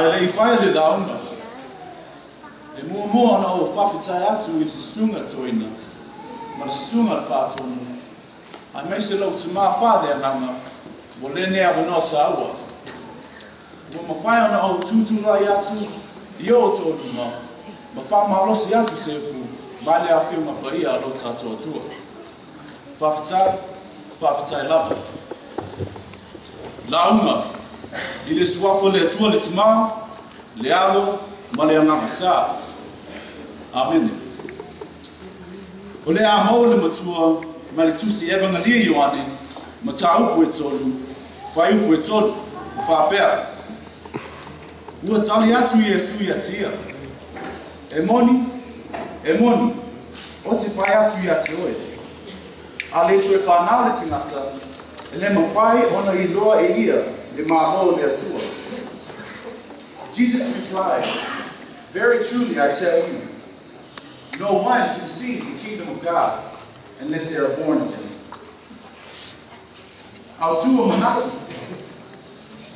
lei fai le daunga. E mua na o whawhitai atu I te sunga toina. Ma sunga whātonu. Ai mai se lau te maa whādea nanga. Mo lene awa no ta aua. Mo ma whai ana o tūturai atu I o tonu ma. Ma whamalosi atu se upu. Mai lea whiunga pa ia alo tātua tua. Whawhitai lava. Launga. I le suafo le atua le tima, le alo, ma le anganga sa. Amen. O le a mau le matua, ma le tusi evangalia Ioane, ma ta upu e tolu, whai upu e tolu, o whapea. Ua tali atu Iesu I atia. E moni, o te whai atu I ate oe. A le tue whanau le tingata, e le mawhai ona I loa e ia, le malo le atua. Jesus replied, very truly I tell you, no one can see the kingdom of God unless they are born again. Autua manatu.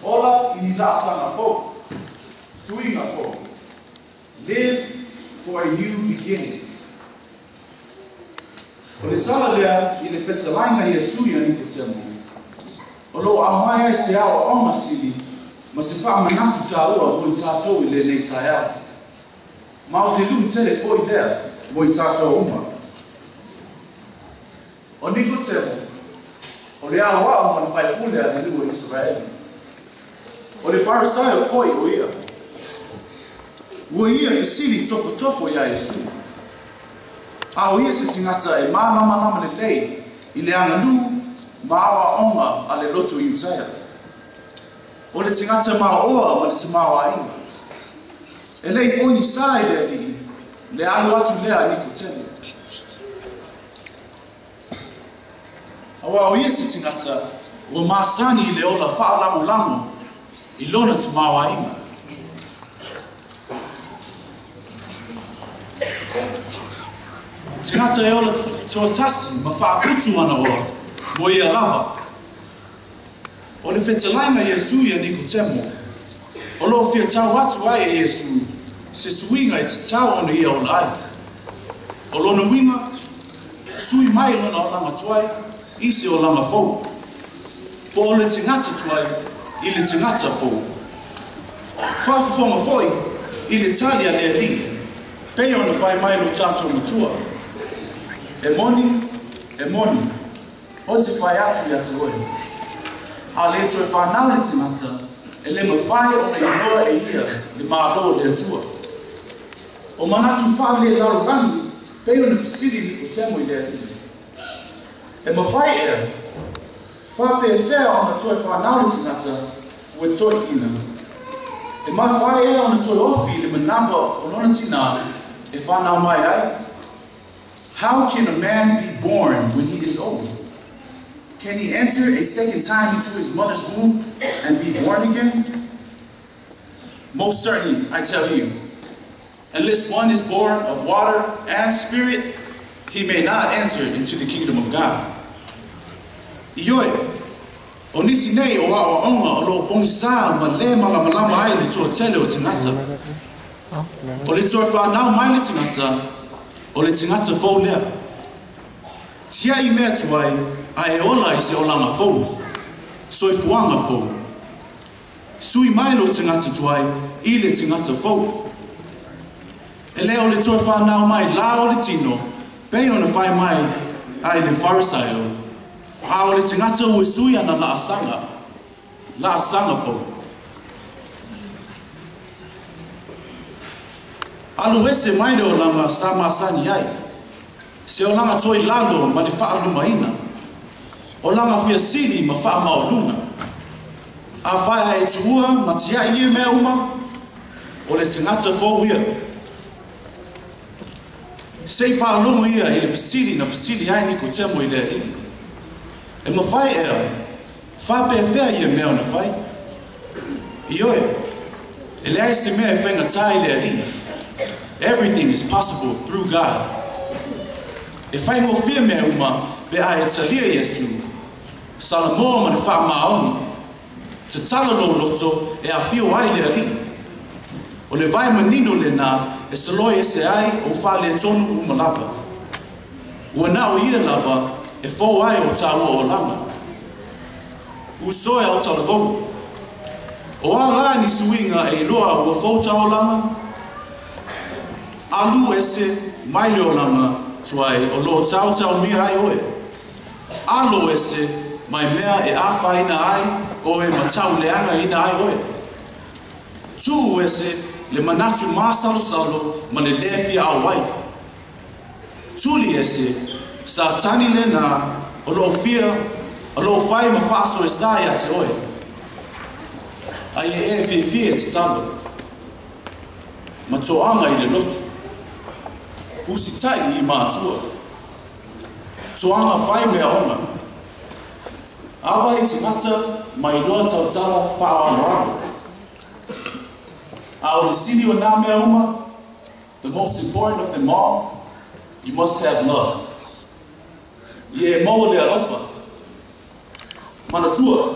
Ola inilasa fo. Suinga fo. Live for a new beginning. O le tala lea I le whetalainga Iesu ia ni kutemu. O lo amaya se awa oma sili, ma se wha manatu sa ua mo I tātou I le nei tai au. Ma o se lu tele foi lea mo I tātou uma. O niko temo, o le awa o ma whai pule a le lua Israeli. O le Farisai foi o ia. Ua ia fesili tofo ia Iesu. A o ia se tingata e mānama le lei I le angalu Maawa onga a le loto I Usaya. O le tingata maa oa ma le tamawa inga. E lei poni sai le ali, le alu atu lea niko tele. Awa o ia se tingata, ua maasani I le ola whaalamu I lona tamawa inga. Tingata e ola tuatasi ma whaakutu ana oa. Mo ia lava. O le whetalainga Iesu ia Nikodemo. O lo fia tau atu ai e Iesu. Se suinga e te tau ana ia o lai. O lona winga. Sui mai lona o lama tuai. Ise o lama fou. Po o le tingata tuai. I le tingata fou. Whafafonga foi. I le talia le li. Pei ona whai mai lo tātou matua. E moni. O te whai atu I atu oe. A le tue whanau le tingata, e le mawhai o na inoa e ia le mālo le atua. O manatu whale e laurani, pei o na fisiri ni o temo I le atua. E mawhai e, whape e whea o na tue whanau le tingata, ue toi ina. E mawhai e o na tue ofi le manamba o lona tina, e whanau mai ai. How can a man be born when he is old? Can he enter a second time into his mother's womb and be born again? Most certainly, I tell you, unless one is born of water and spirit, he may not enter into the kingdom of God. Ioe, o nisi nei o awa onga o lo pongi sa ma le malama ai le tua tele o tingata. O le tua whanau mai le tingata, o le tingata fau lea. Tia I mea tuai, a e ola I se o langa fou, soi fuanga fou. Sui mai lo tingata tuai, I le tingata fou. E leo le toi whanau mai la o le tino, pei ona whai mai ai le Farisaio. A o le tingata ue sui ana la asanga fou. Alu ese mai le o langa sa masani ai, se o langa toi lalo ma le wha alumaina. O langa fia sili ma wha maolunga. A whai e tuua ma tia I e mea uma. O le tingata fōu ia. Sei wha alunga ia I le fasili na fasili ai Nikodemo I le alini. E ma whai ea. Wha pe whea ia mea ona whai. Ioe. E le ai se mea e whenga tai le alini. Everything is possible through God. E whai mo fia mea uma pe a e talia Iesu. Salamoa ma le wha maoni. Te tala lo loto e a fio ai le ali. O le vai manino le nā, e saloi e se ai o wha le tonu umalava. Ua na o ia lava, e fau ai o tāua o langa. Usoe au talavou. O a la ni suinga e loa ua fau tā o langa. Alu e se mai leo langa tuai o lo tau mia ai oe. Alo e se mai mea e awhaina ai o e matau leanga ina ai oe. Tu e se le manatu māsalo salo ma le lefia au wai. Tuli e se sa tani le nā o lo fia o lo whai ma whaaso e sai a te oe. Ai e fie te talo. Ma tō anga i le lotu. Usi tai i mātua. Tō anga whai mea onga. Awa i te ngata mai loa tau tala whaa anu. Au le sini o nā mea uma, the most important of them all, you must have love. Ie maua le alofa. Manatua.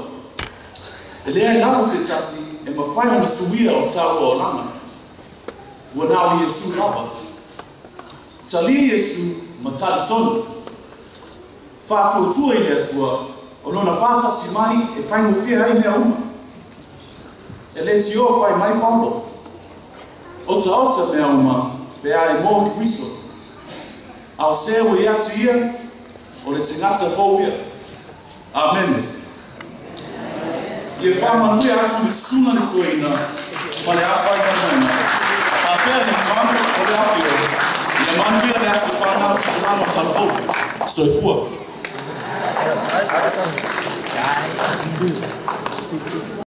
E lea lava se tasi, e mawhai ona suia o tau o langa. Ua nao Iesu lava. Tali Iesu ma tali sonu. Whātua tua i atua, o nona whātasi mai e whaingo whia ai mea uma. E le tio whai mai Paulo. Ota mea uma, pe a e mō ki piso. Au se o i atu ia, o le tingata fōu ia. Amen. Ie whamanui atu i sunga ni tuaina, ma le awhai kanaina. A pēr ni whamu o le awhio, i a manuia le asu whanau te kurano talafou. Soifua.